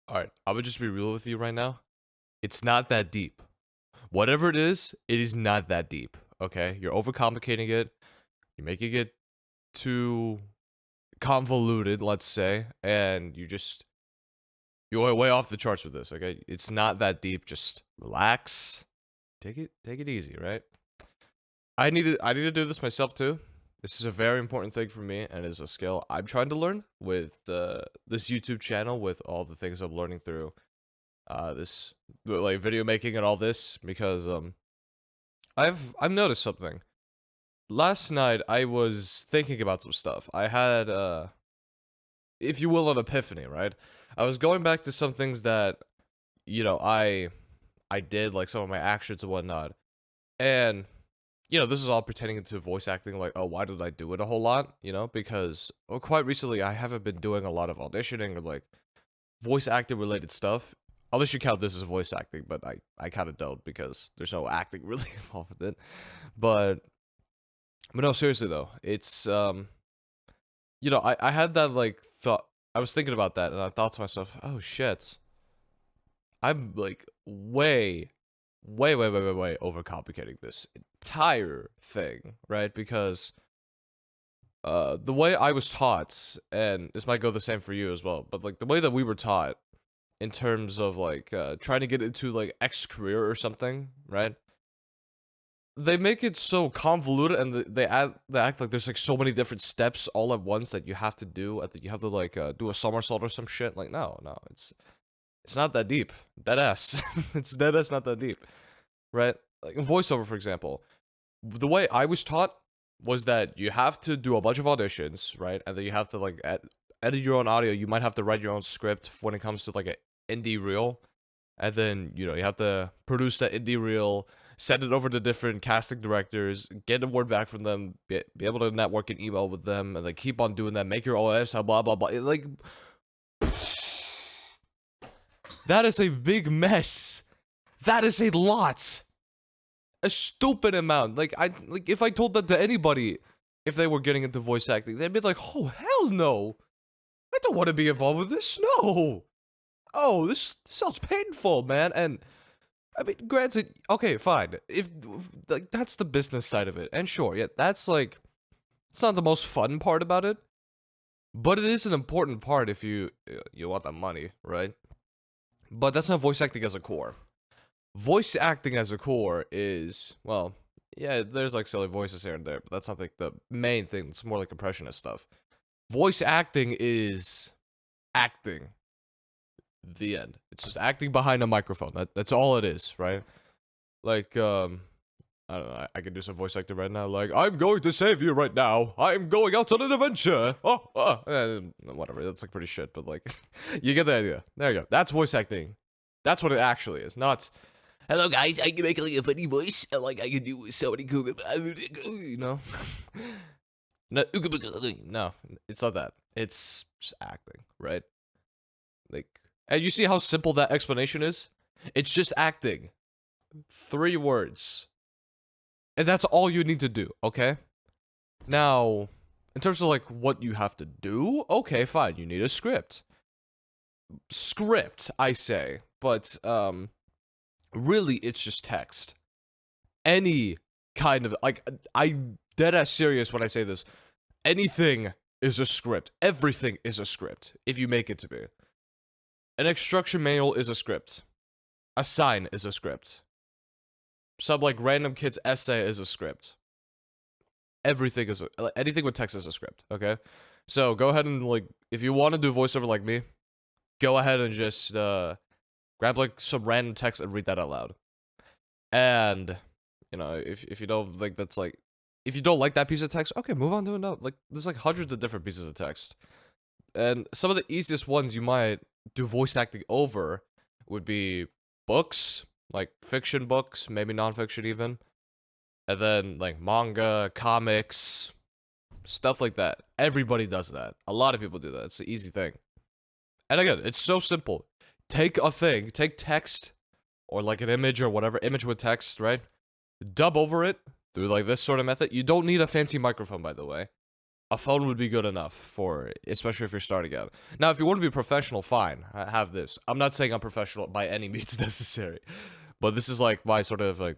Alright, I would just be real with you right now. It's not that deep. Whatever it is not that deep, okay? You're overcomplicating it. You're making it too convoluted, let's say, and you're way off the charts with this, okay? It's not that deep. Just relax. Take it easy, right? I need to do this myself too. This is a very important thing for me and is a skill I'm trying to learn with this YouTube channel with all the things I'm learning through this like video making and all this because I've noticed something. Last night I was thinking about some stuff. I had if you will an epiphany, right? I was going back to some things that I did, like some of my actions and whatnot. And this is all pertaining to voice acting, like, oh, why did I do it a whole lot? Because quite recently I haven't been doing a lot of auditioning or like voice acting related stuff. Unless you count this as voice acting, but I kind of don't because there's no acting really involved with it. But no, seriously though, it's I had that like thought. I was thinking about that, and I thought to myself, oh shit, I'm like way overcomplicating this entire thing, right? Because the way I was taught, and this might go the same for you as well, but like the way that we were taught in terms of like trying to get into like X career or something, right? They make it so convoluted, and they act like there's like so many different steps all at once that you have to do. I think you have to like do a somersault or some shit. Like no, it's not that deep. Dead ass. It's dead ass not that deep, right? Like in voiceover, for example, the way I was taught was that you have to do a bunch of auditions, right? And then you have to like edit your own audio. You might have to write your own script when it comes to like an indie reel, and then you have to produce that indie reel, send it over to different casting directors, get a word back from them, be able to network and email with them, and like keep on doing that. Make your OS, blah blah blah. Like that is a big mess. That is a lot. A stupid amount. Like if I told that to anybody, if they were getting into voice acting, they'd be like, "Oh hell no! I don't want to be involved with this. No. Oh, this sounds painful, man." And I mean, granted, okay, fine. If like that's the business side of it, and sure, yeah, that's like it's not the most fun part about it, but it is an important part if you want that money, right? But that's not voice acting as a core. Voice acting as a core is, well, yeah, there's like silly voices here and there, but that's not like the main thing. It's more like impressionist stuff. Voice acting is acting. The end. It's just acting behind a microphone. That's all it is, right? Like, I don't know. I could do some voice acting right now. Like, I'm going to save you right now. I'm going out on an adventure. Whatever. That's like pretty shit, but like, you get the idea. There you go. That's voice acting. That's what it actually is. Not, hello guys, I can make like a funny voice, and like I can do so many cool, no, no, it's not that. It's just acting, right? Like, and you see how simple that explanation is? It's just acting. 3 words. And that's all you need to do, okay? Now, in terms of like what you have to do, okay, fine, you need a script. Script, I say, but really it's just text. Any kind of like I'm dead ass serious when I say this. Anything is a script. Everything is a script if you make it to be. An instruction manual is a script. A sign is a script. Some like random kid's essay is a script. Everything is anything with text is a script, okay? So go ahead and like if you want to do voiceover like me, go ahead and just grab like some random text and read that out loud. And if you don't like that's like if you don't like that piece of text, okay, move on to another. Like there's like hundreds of different pieces of text. And some of the easiest ones you might do voice acting over would be books, like fiction books, maybe nonfiction even. And then like manga, comics, stuff like that. Everybody does that. A lot of people do that. It's an easy thing. And again, it's so simple. Take a thing, take text, or like an image or whatever, image with text, right? Dub over it through like this sort of method. You don't need a fancy microphone, by the way. A phone would be good enough for, especially if you're starting out. Now, if you want to be professional, fine. I have this. I'm not saying I'm professional by any means necessary, but this is like my sort of like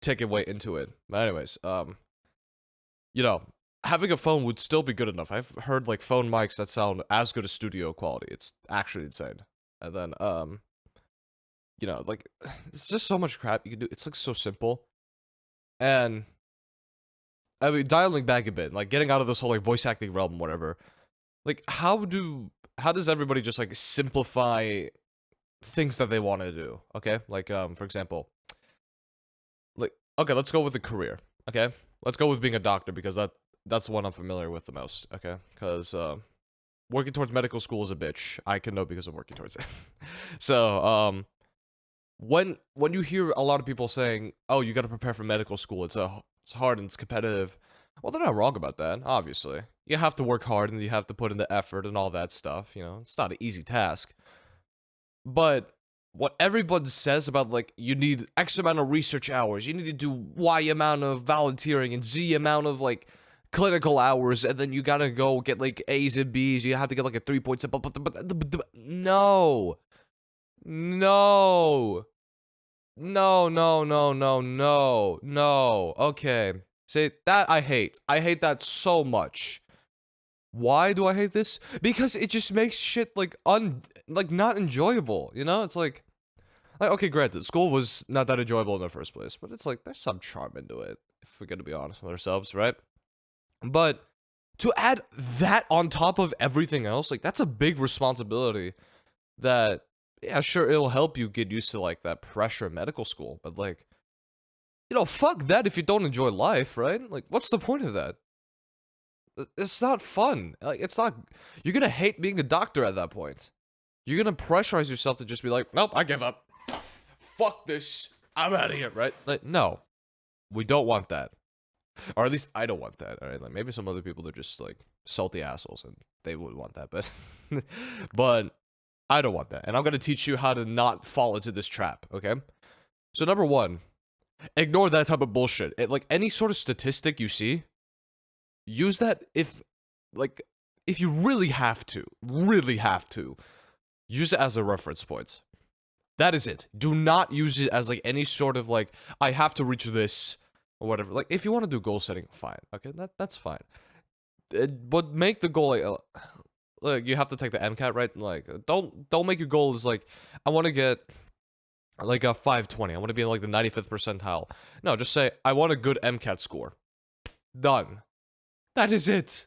taking way into it. But anyways, you know, having a phone would still be good enough. I've heard like phone mics that sound as good as studio quality. It's actually insane. And then, you know, like it's just so much crap you can do. It's like so simple. And I mean, dialing back a bit, like getting out of this whole like voice acting realm, whatever. Like, how does everybody just like simplify things that they want to do? Okay, like for example, like okay, let's go with a career. Okay, let's go with being a doctor because that's the one I'm familiar with the most. Okay, because working towards medical school is a bitch. I can know because I'm working towards it. So when you hear a lot of people saying, "Oh, you got to prepare for medical school. It's hard and it's competitive." Well, they're not wrong about that. Obviously, you have to work hard and you have to put in the effort and all that stuff. You know, it's not an easy task. But what everyone says about like you need X amount of research hours, you need to do Y amount of volunteering and Z amount of like clinical hours, and then you gotta go get like A's and B's. You have to get like a 3.7. No, no. No, no, no, no, no, no. Okay. See, that I hate. I hate that so much. Why do I hate this? Because it just makes shit like like not enjoyable, you know? It's like okay, granted, school was not that enjoyable in the first place, but it's like there's some charm into it, if we're gonna be honest with ourselves, right? But to add that on top of everything else, like that's a big responsibility that yeah, sure, it'll help you get used to like that pressure in medical school, but like, you know, fuck that if you don't enjoy life, right? Like, what's the point of that? It's not fun. Like, it's not. You're gonna hate being a doctor at that point. You're gonna pressurize yourself to just be like, nope, I give up. Fuck this. I'm out of here, right? Like, no, we don't want that, or at least I don't want that. All right, like maybe some other people are just like salty assholes and they would want that, but, but I don't want that, and I'm gonna teach you how to not fall into this trap. Okay. So number one, ignore that type of bullshit. Like any sort of statistic you see, use that like, if you really have to, use it as a reference point. That is it. Do not use it as like any sort of like, I have to reach this or whatever. Like if you want to do goal setting, fine. Okay, that's fine. But make the goal like you have to take the MCAT, right? Like don't make your goal as like I want to get like a 520. I want to be in like the 95th percentile. No, just say I want a good MCAT score. Done. That is it.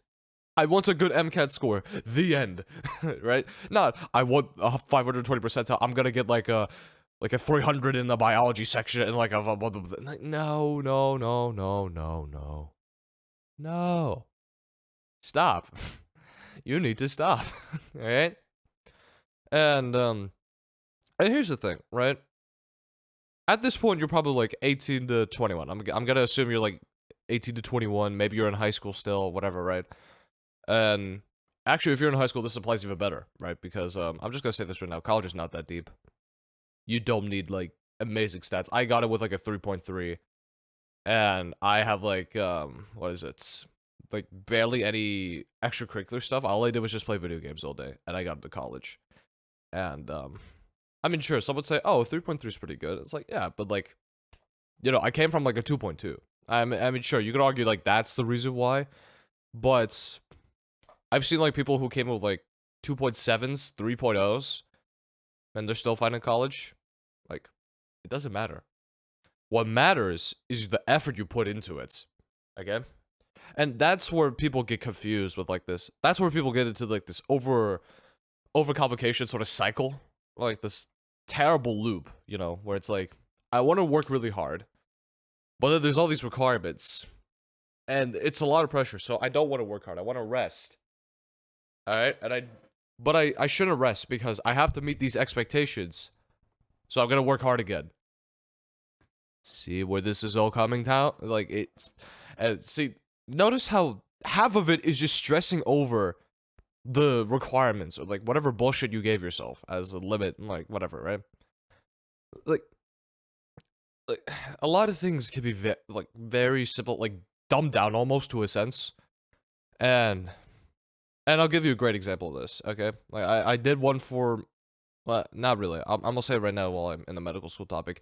I want a good MCAT score. The end. Right? Not I want a 520 percentile. I'm gonna get like a 300 in the biology section and like no, no, no, no, no, no. No. Stop. You need to stop. Alright? And here's the thing, right? At this point, you're probably like 18 to 21. I'm gonna assume you're like 18 to 21. Maybe you're in high school still, whatever, right? And actually, if you're in high school, this applies even better, right? Because I'm just gonna say this right now: college is not that deep. You don't need like amazing stats. I got it with like a 3.3, and I have like what is it? Like barely any extracurricular stuff. All I did was just play video games all day, and I got into college. And I mean, sure, some would say, "Oh, 3.3 is pretty good." It's like, yeah, but like, you know, I came from like a 2.2. I mean, sure, you could argue like that's the reason why, but I've seen like people who came with like 2.7s, 3.0s, and they're still fine in college. Like, it doesn't matter. What matters is the effort you put into it. Okay? And that's where people get confused with like this. That's where people get into like this overcomplication sort of cycle. Like this terrible loop, you know, where it's like, I want to work really hard, but then there's all these requirements. And it's a lot of pressure, so I don't want to work hard. I want to rest. Alright? But I shouldn't rest because I have to meet these expectations. So I'm gonna work hard again. See where this is all coming down? Like, it's... see, notice how half of it is just stressing over the requirements or, like, whatever bullshit you gave yourself as a limit, like, whatever, right? Like a lot of things can be, like, very simple, like, dumbed down almost to a sense. And I'll give you a great example of this, okay? Like, I did one for, well, not really. I'm gonna say it right now while I'm in the medical school topic.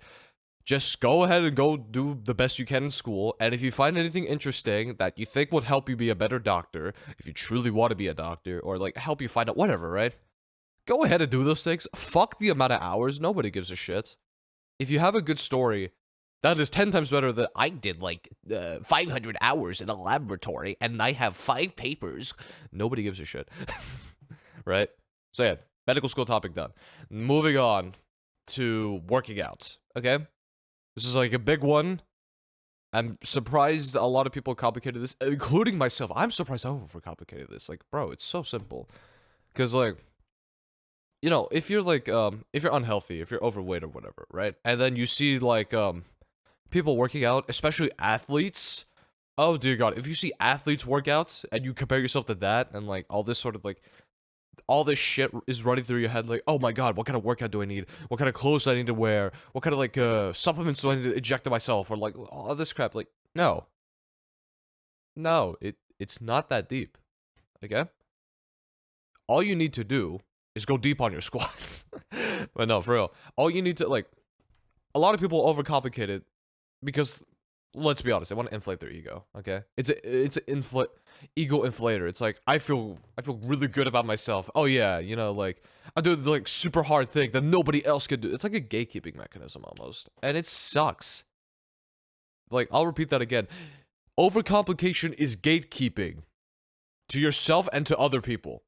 Just go ahead and go do the best you can in school, and if you find anything interesting that you think would help you be a better doctor, if you truly want to be a doctor, or, like, help you find out whatever, right? Go ahead and do those things. Fuck the amount of hours. Nobody gives a shit. If you have a good story, that is 10 times better than I did like 500 hours in a laboratory and I have 5 papers. Nobody gives a shit. Right? So yeah, medical school topic done. Moving on to working out. Okay? This is like a big one. I'm surprised a lot of people complicated this, including myself. I'm surprised I overcomplicated this. Like, bro, it's so simple. Because, like, you know, if you're like, if you're unhealthy, if you're overweight or whatever, right? And then you see, like, people working out, especially athletes. Oh, dear God. If you see athletes work out and you compare yourself to that and, like, all this sort of, like, all this shit is running through your head, like, oh my God, what kind of workout do I need? What kind of clothes do I need to wear? What kind of, like, supplements do I need to inject in myself? Or, like, all this crap. Like, no. No, it's not that deep. Okay? All you need to do is go deep on your squats. But no, for real. All you need to, like, a lot of people overcomplicate it because, let's be honest, they want to inflate their ego, okay? It's an ego inflator. It's like, I feel really good about myself. Oh yeah, you know, like, I do the, like, super hard thing that nobody else could do. It's like a gatekeeping mechanism almost. And it sucks. Like, I'll repeat that again. Overcomplication is gatekeeping to yourself and to other people.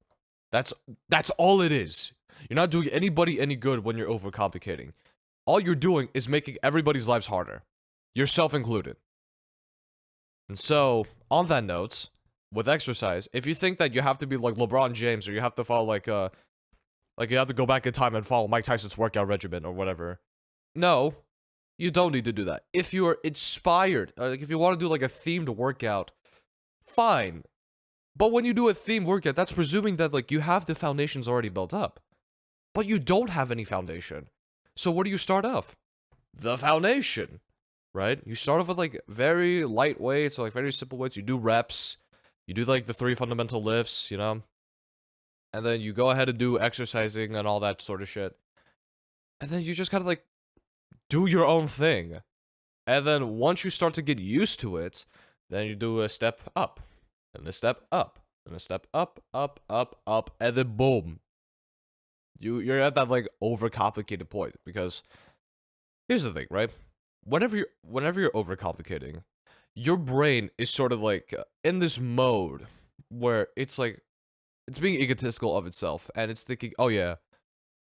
That's all it is. You're not doing anybody any good when you're overcomplicating. All you're doing is making everybody's lives harder. Yourself included. And so, on that note, with exercise, if you think that you have to be like LeBron James or you have to follow like you have to go back in time and follow Mike Tyson's workout regimen or whatever. No, you don't need to do that. If you are inspired, like if you want to do like a themed workout, fine. But when you do a themed workout, that's presuming that like you have the foundations already built up. But you don't have any foundation. So where do you start off? The foundation. Right? You start off with, like, very light weights, so, like, very simple weights. You do reps. You do, like, the 3 fundamental lifts, you know? And then you go ahead and do exercising and all that sort of shit. And then you just kind of, like, do your own thing. And then once you start to get used to it, then you do a step up. And a step up. And a step up, up, and then boom. You're at that, like, overcomplicated point. Because here's the thing, right? Whenever you're overcomplicating, your brain is sort of like in this mode where it's like it's being egotistical of itself and it's thinking, "Oh yeah,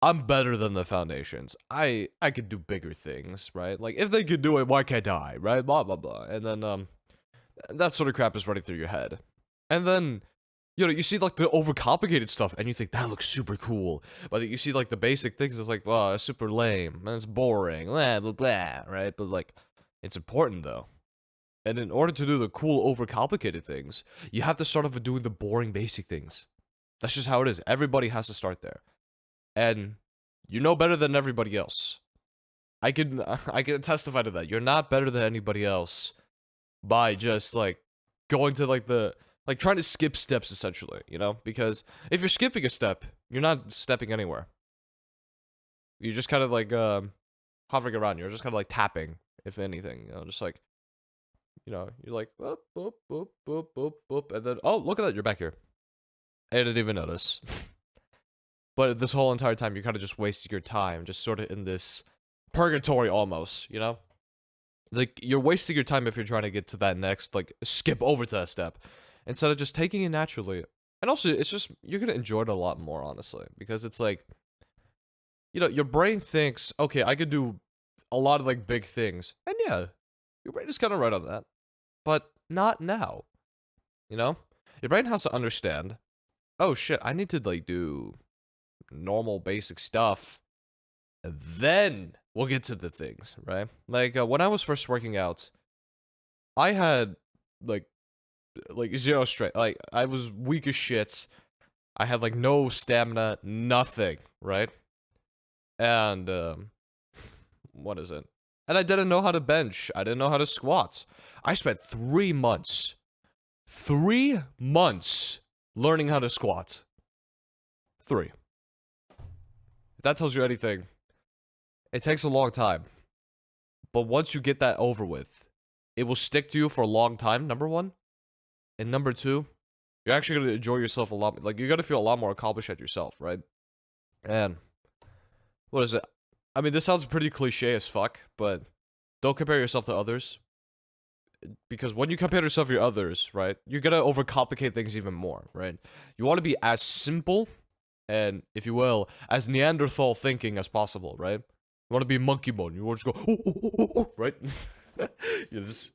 I'm better than the foundations. I could do bigger things, right? Like if they could do it, why can't I?" Right? Blah blah blah. And then that sort of crap is running through your head. And then you know, you see like the overcomplicated stuff and you think that looks super cool. But you see like the basic things, it's like, well, it's super lame, and it's boring, blah, blah, blah, right? But like, it's important though. And in order to do the cool, overcomplicated things, you have to start off with doing the boring, basic things. That's just how it is. Everybody has to start there. And you know better than everybody else. I can testify to that. You're not better than anybody else by just like going to like like trying to skip steps essentially, you know? Because if you're skipping a step, you're not stepping anywhere. You're just kind of like hovering around. You're just kind of like tapping, if anything, you know, just like, you know, you're like boop boop boop boop boop boop, and then oh, look at that, you're back here. I didn't even notice. But this whole entire time, you're kind of just wasting your time, just sort of in this purgatory almost, you know? Like, you're wasting your time if you're trying to get to that next, like, skip over to that step. Instead of just taking it naturally. And also, it's just, you're gonna enjoy it a lot more, honestly. Because it's like, you know, your brain thinks, okay, I could do a lot of, like, big things. And yeah, your brain is kind of right on that. But not now. You know? Your brain has to understand, oh shit, I need to, like, do normal, basic stuff. And then we'll get to the things, right? Like, when I was first working out, I had, like zero strength. Like, I was weak as shit. I had, like, no stamina, nothing, right? And, what is it? And I didn't know how to bench. I didn't know how to squat. I spent 3 months 3 months learning how to squat. 3. If that tells you anything, it takes a long time. But once you get that over with, it will stick to you for a long time, number one. And number two, you're actually going to enjoy yourself a lot. Like, you're going to feel a lot more accomplished at yourself, right? And what is it? I mean, this sounds pretty cliche as fuck, but don't compare yourself to others. Because when you compare yourself to others, right, you're going to overcomplicate things even more, right? You want to be as simple and, if you will, as Neanderthal thinking as possible, right? You want to be monkey mode. You want to just go, right? You just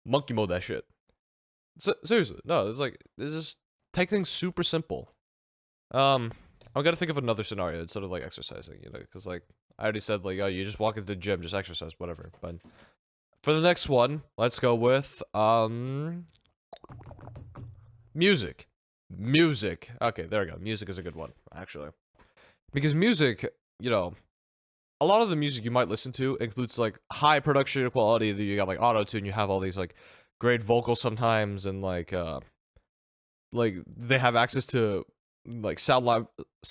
monkey mode that shit. Seriously, no, it's just take things super simple. I'm gonna think of another scenario instead of like exercising, you know, because like I already said, like, oh, you just walk into the gym, just exercise, whatever. But for the next one, let's go with music. Music. Okay, there we go. Music is a good one, actually, because music, you know, a lot of the music you might listen to includes like high production quality. You got like auto tune. You have all these like great vocals sometimes, and like they have access to like sound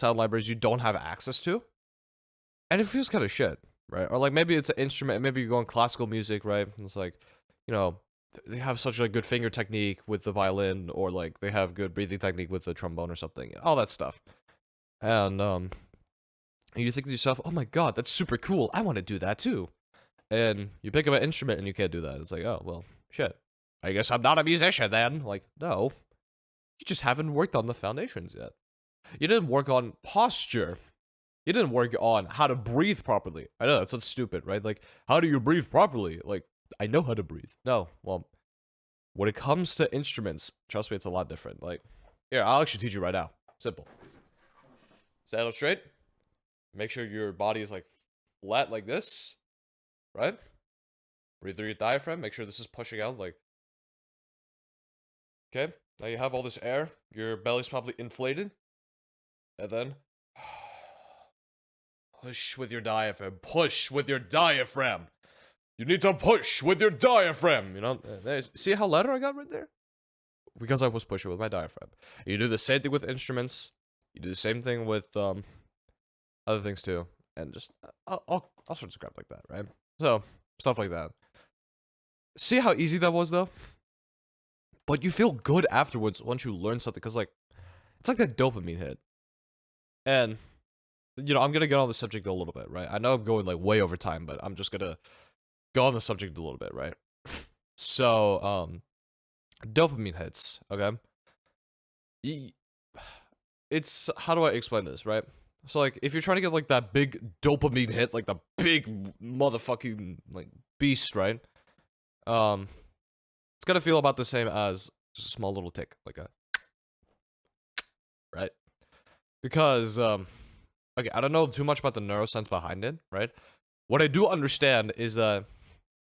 libraries you don't have access to, and it feels kind of shit, right? Or like maybe it's an instrument. Maybe you go on classical music, right? And it's like, you know, they have such a good finger technique with the violin, or like they have good breathing technique with the trombone or something. All that stuff, and you think to yourself, oh my god, that's super cool. I want to do that too. And you pick up an instrument and you can't do that. It's like, oh, well, shit. I guess I'm not a musician then. Like, no. You just haven't worked on the foundations yet. You didn't work on posture. You didn't work on how to breathe properly. I know, that sounds stupid, right? Like, how do you breathe properly? Like, I know how to breathe. No, well, when it comes to instruments, trust me, it's a lot different. Like, here, I'll actually teach you right now. Simple. Stand up straight. Make sure your body is like flat like this, right? Breathe through your diaphragm. Make sure this is pushing out like. Okay, now you have all this air. Your belly's probably inflated. And then push with your diaphragm. Push with your diaphragm. You need to push with your diaphragm. You know, see how louder I got right there? Because I was pushing with my diaphragm. You do the same thing with instruments. You do the same thing with other things too, and just I'll sort of scrap like that, right? So stuff like that. See how easy that was though? But you feel good afterwards once you learn something, because like it's like that dopamine hit. And you know, I'm gonna get on the subject a little bit, right? I know I'm going like way over time, but I'm just gonna go on the subject a little bit, right? So dopamine hits, okay? It's, how do I explain this, right? So like, if you're trying to get like that big dopamine hit, like the big motherfucking like beast, right? It's gonna feel about the same as just a small little tick, like a, right? Because okay, I don't know too much about the neuroscience behind it, right? What I do understand is that,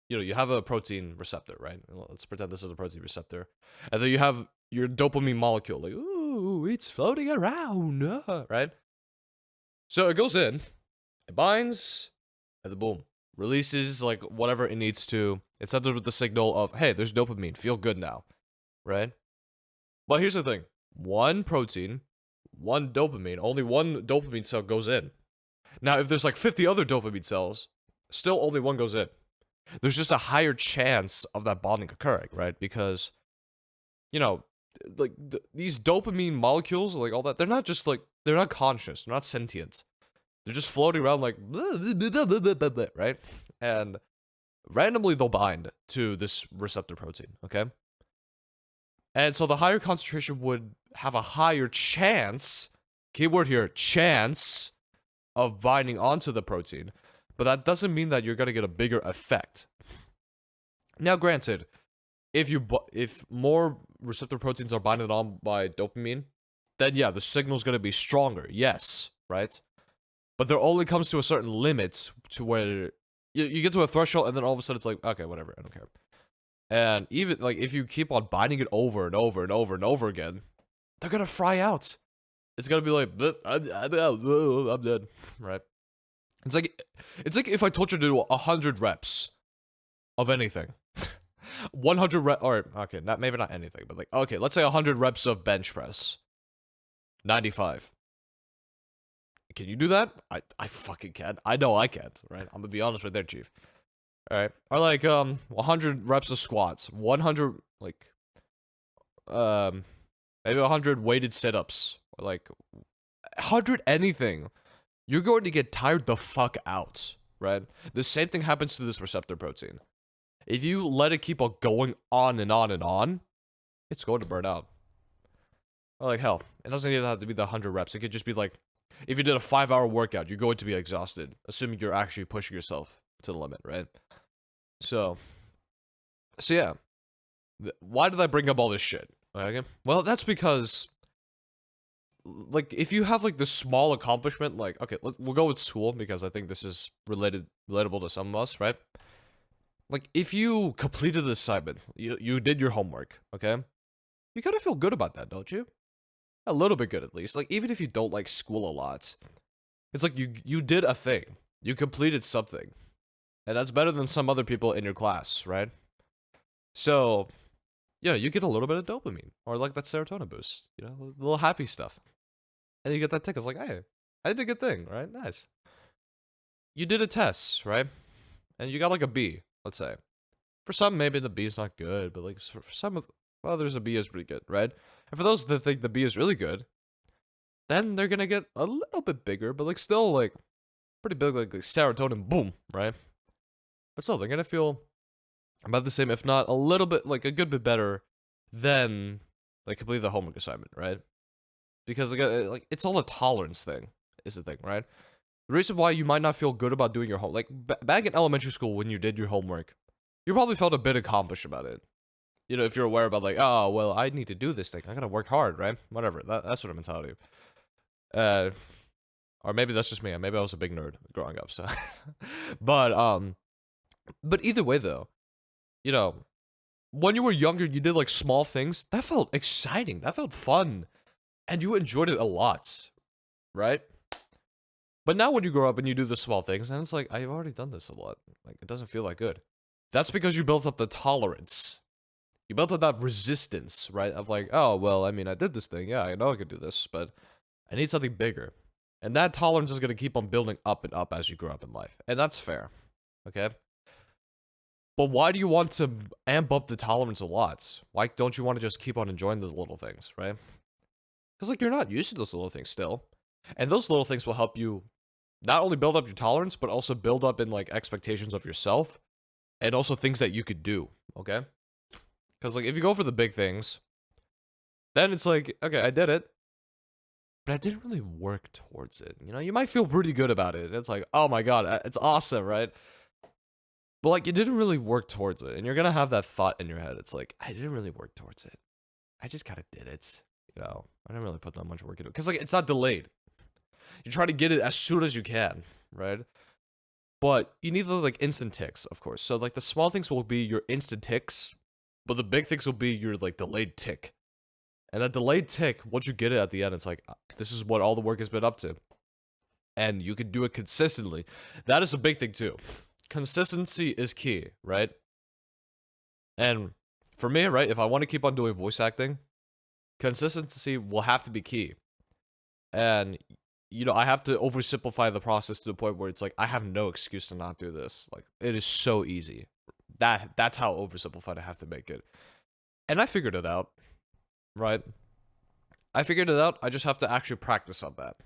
you know, you have a protein receptor, right? Let's pretend this is a protein receptor, and then you have your dopamine molecule, like, ooh, it's floating around, right? So it goes in, it binds, and then boom, releases like whatever it needs to. It sends it with the signal of, hey, there's dopamine, feel good now, right? But here's the thing: one protein, one dopamine, only one dopamine cell goes in. Now, if there's like 50 other dopamine cells, still only one goes in. There's just a higher chance of that bonding occurring, right? Because, you know, like these dopamine molecules, like all that, they're not just like, they're not conscious, they're not sentient. They're just floating around like, right? And randomly they'll bind to this receptor protein, okay? And so the higher concentration would have a higher chance, keyword here, chance of binding onto the protein. But that doesn't mean that you're gonna get a bigger effect. Now, granted, if more receptor proteins are binded on by dopamine, then yeah, the signal's gonna be stronger. Yes, right? But there only comes to a certain limit to where you get to a threshold, and then all of a sudden it's like, okay, whatever, I don't care. And even like if you keep on binding it over and over and over and over again, they're gonna fry out. It's gonna be like, I'm dead, right? It's like if I told you to do 100 reps of anything, 100 or okay, not maybe not anything, but like okay, let's say 100 reps of bench press. 95. Can you do that? I fucking can. I know I can't, right? I'm gonna be honest right there, chief. All right. Or like 100 reps of squats, 100 like um maybe 100 weighted sit-ups, or like 100 anything. You're going to get tired the fuck out, right? The same thing happens to this receptor protein. If you let it keep on going on and on and on, it's going to burn out. Or like hell, it doesn't even have to be the 100 reps. It could just be like, if you did a 5-hour workout, you're going to be exhausted, assuming you're actually pushing yourself to the limit, right? So yeah. Why did I bring up all this shit? Okay. Well, that's because, like, if you have like this small accomplishment, like, okay, we'll go with school because I think this is relatable to some of us, right? Like, if you completed the assignment, you did your homework, okay? You kind of feel good about that, don't you? A little bit good, at least. Like, even if you don't like school a lot, it's like you did a thing. You completed something. And that's better than some other people in your class, right? So, yeah, you get a little bit of dopamine. Or like that serotonin boost. You know, a little happy stuff. And you get that tick. It's like, hey, I did a good thing, right? Nice. You did a test, right? And you got like a B, let's say. For some, maybe the B is not good, but like for some of others, a B is pretty good, right? And for those that think the B is really good, then they're gonna get a little bit bigger, but like still like pretty big, like serotonin boom, right? But still, they're gonna feel about the same, if not a little bit, like a good bit better than like complete the homework assignment, right? Because like it's all a tolerance thing, is the thing, right? The reason why you might not feel good about doing your home, like back in elementary school when you did your homework, you probably felt a bit accomplished about it. You know, if you're aware about like, oh well, I need to do this thing, I gotta work hard, right? Whatever, that's sort of mentality. Or maybe that's just me. Maybe I was a big nerd growing up, so. but but either way though, you know, when you were younger, you did like small things that felt exciting, that felt fun, and you enjoyed it a lot, right? But now when you grow up and you do the small things, and it's like, I've already done this a lot. Like, it doesn't feel that good. That's because you built up the tolerance. You built up that resistance, right? Of like, oh, well, I mean, I did this thing. Yeah, I know I could do this, but I need something bigger. And that tolerance is going to keep on building up and up as you grow up in life. And that's fair, okay? But why do you want to amp up the tolerance a lot? Why don't you want to just keep on enjoying those little things, right? Because, like, you're not used to those little things still. And those little things will help you not only build up your tolerance, but also build up in, like, expectations of yourself. And also things that you could do, okay? Because, like, if you go for the big things, then it's like, okay, I did it. But I didn't really work towards it. You know, you might feel pretty good about it. It's like, oh my god, it's awesome, right? But, like, you didn't really work towards it. And you're gonna have that thought in your head. It's like, I didn't really work towards it. I just kind of did it. You know, I didn't really put that much work into it. Because, like, it's not delayed. You try to get it as soon as you can, right? But you need the, like, instant ticks, of course. So, like, the small things will be your instant ticks. But the big things will be your, like, delayed tick. And that delayed tick, once you get it at the end, it's like, this is what all the work has been up to. And you can do it consistently. That is a big thing, too. Consistency is key, right? And for me, right, if I want to keep on doing voice acting, consistency will have to be key. And, you know, I have to oversimplify the process to the point where it's like, I have no excuse to not do this. Like, it is so easy. That's how oversimplified I have to make it. And I figured it out. Right? I figured it out. I just have to actually practice on that,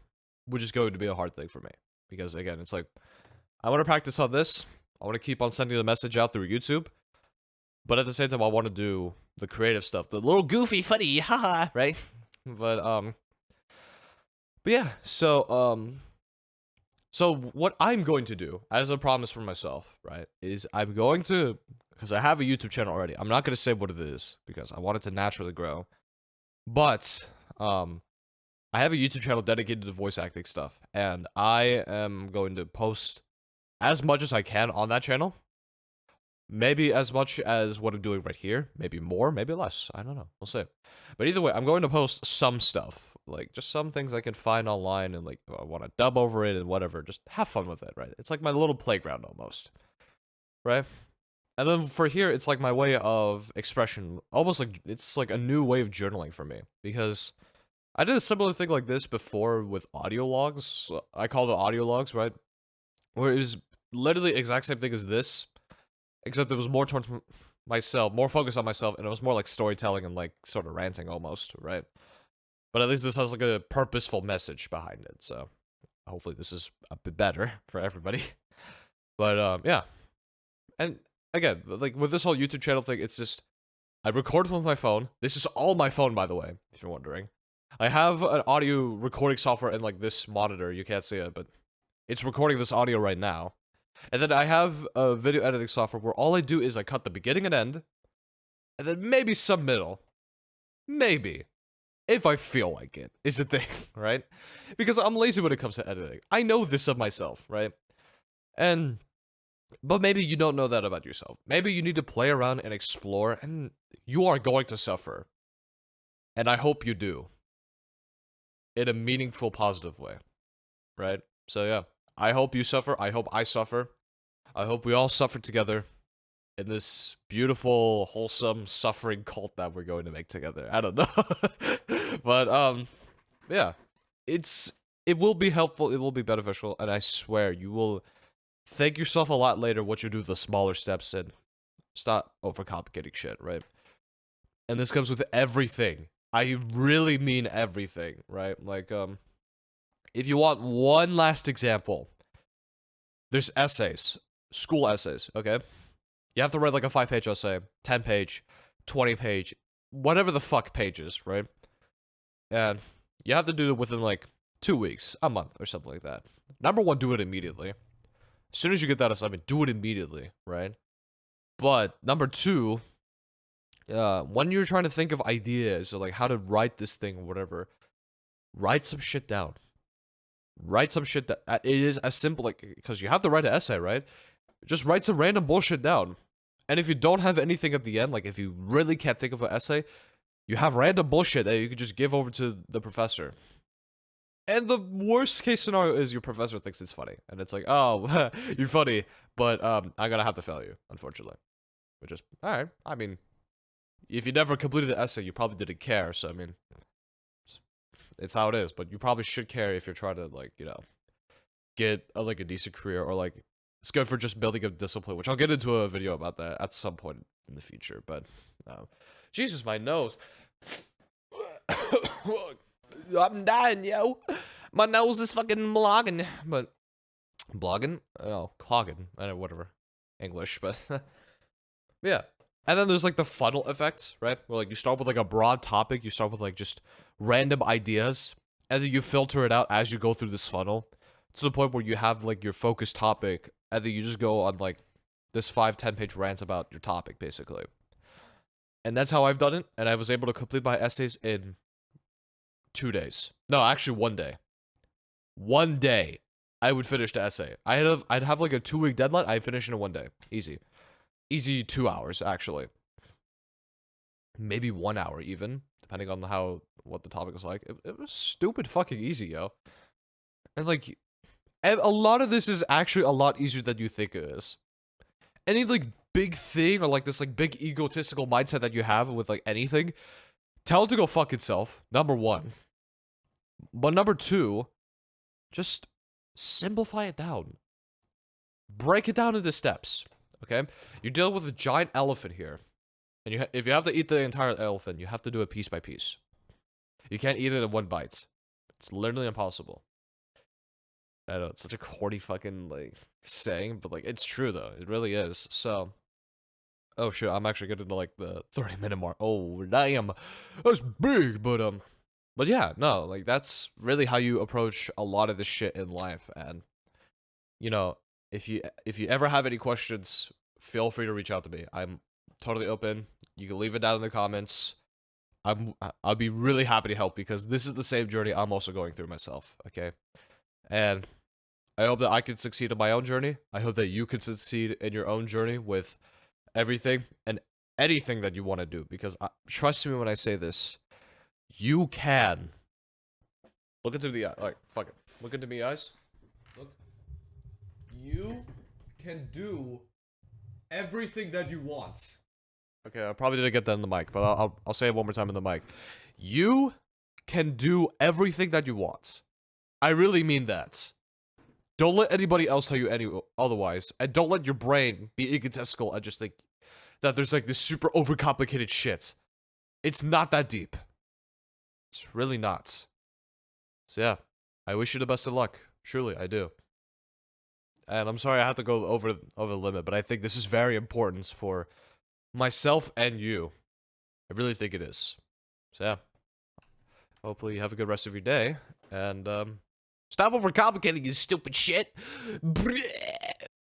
which is going to be a hard thing for me. Because, again, it's like, I want to practice on this. I want to keep on sending the message out through YouTube. But at the same time, I want to do the creative stuff. The little goofy, funny, haha, right? But yeah, so what I'm going to do, as a promise for myself, right, is I'm going to, because I have a YouTube channel already. I'm not going to say what it is, because I want it to naturally grow. But, I have a YouTube channel dedicated to voice acting stuff, and I am going to post as much as I can on that channel. Maybe as much as what I'm doing right here. Maybe more, maybe less. I don't know. We'll see. But either way, I'm going to post some stuff. Like, just some things I can find online, and, like, I want to dub over it and whatever. Just have fun with it, right? It's like my little playground almost. Right? And then for here, it's like my way of expression. Almost like it's like a new way of journaling for me. Because I did a similar thing like this before with audio logs. I call it audio logs, right? Where it was literally exact same thing as this, except it was more towards myself, more focused on myself, and it was more like storytelling and like sort of ranting almost, right? But at least this has like a purposeful message behind it, so hopefully this is a bit better for everybody. But yeah, and again, like with this whole YouTube channel thing, it's just I record with my phone. This is all my phone, by the way, if you're wondering. I have an audio recording software in like this monitor. You can't see it, but it's recording this audio right now. And then I have a video editing software where all I do is I cut the beginning and end, and then maybe some middle. Maybe. If I feel like it, is the thing, right? Because I'm lazy when it comes to editing. I know this of myself, right? But maybe you don't know that about yourself. Maybe you need to play around and explore, and you are going to suffer. And I hope you do. In a meaningful, positive way. Right? So yeah. I hope you suffer. I hope I suffer. I hope we all suffer together in this beautiful, wholesome, suffering cult that we're going to make together. I don't know. But, yeah. It will be helpful, it will be beneficial, and I swear, you will thank yourself a lot later once you do the smaller steps and stop overcomplicating shit, right? And this comes with everything. I really mean everything, right? Like, if you want one last example, there's essays. School essays, okay? You have to write like a 5-page essay, 10-page, 20-page, whatever the fuck pages, right? And you have to do it within like 2 weeks, a month, or something like that. Number one, do it immediately. As soon as you get that assignment, do it immediately, right? But number two, when you're trying to think of ideas or like how to write this thing or whatever, write some shit down. Write some shit that it is as simple, like, because you have to write an essay, right? Just write some random bullshit down. And if you don't have anything at the end, like if you really can't think of an essay, you have random bullshit that you could just give over to the professor. And the worst case scenario is your professor thinks it's funny. And it's like, oh, you're funny, but I'm gonna have to fail you, unfortunately. Which is, alright. I mean, if you never completed the essay, you probably didn't care, so I mean, it's how it is. But you probably should care if you're trying to, like, you know, get like a decent career, or like, it's good for just building a discipline, which I'll get into a video about that at some point in the future. But, Jesus, my nose. I'm dying, yo. My nose is fucking blogging. But, blogging? Oh, clogging. I don't know, whatever. English, but, yeah. And then there's like the funnel effect, right? Where like you start with like a broad topic, you start with like just random ideas, and then you filter it out as you go through this funnel to the point where you have like your focused topic, and then you just go on like this 5-10 page rant about your topic, basically. And that's how I've done it, and I was able to complete my essays in 2 days. No, actually 1 day. 1 day, I would finish the essay. I'd have like a 2-week deadline. I'd finish in 1 day, easy. Easy 2 hours, actually. Maybe 1 hour, even, depending on what the topic was like. It was stupid fucking easy, yo. And, like, a lot of this is actually a lot easier than you think it is. Any, like, big thing, or, like, this, like, big egotistical mindset that you have with, like, anything, tell it to go fuck itself, number one. But number two, just simplify it down. Break it down into steps. Okay, you're dealing with a giant elephant here, and if you have to eat the entire elephant, you have to do it piece by piece. You can't eat it in one bite. It's literally impossible. I know, it's such a corny fucking, like, saying, but, like, it's true, though. It really is. So, oh shit, I'm actually getting to, like, the 30-minute mark. Oh, damn, that's big, but yeah, no, like, that's really how you approach a lot of this shit in life, and, you know, if you ever have any questions, feel free to reach out to me. I'm totally open. You can leave it down in the comments. I'll be really happy to help, because this is the same journey I'm also going through myself, okay? And I hope that I can succeed in my own journey. I hope that you can succeed in your own journey with everything and anything that you want to do, because trust me when I say this, you can. Look into the eye. Like, fuck it. Look into me eyes. Look. You can do everything that you want. Okay, I probably didn't get that in the mic, but I'll say it one more time in the mic. You can do everything that you want. I really mean that. Don't let anybody else tell you otherwise, and don't let your brain be egotistical and just think that there's like this super overcomplicated shit. It's not that deep. It's really not. So yeah, I wish you the best of luck. Truly, I do. And I'm sorry I had to go over the limit, but I think this is very important for myself and you. I really think it is. So yeah. Hopefully you have a good rest of your day, and stop overcomplicating you stupid shit.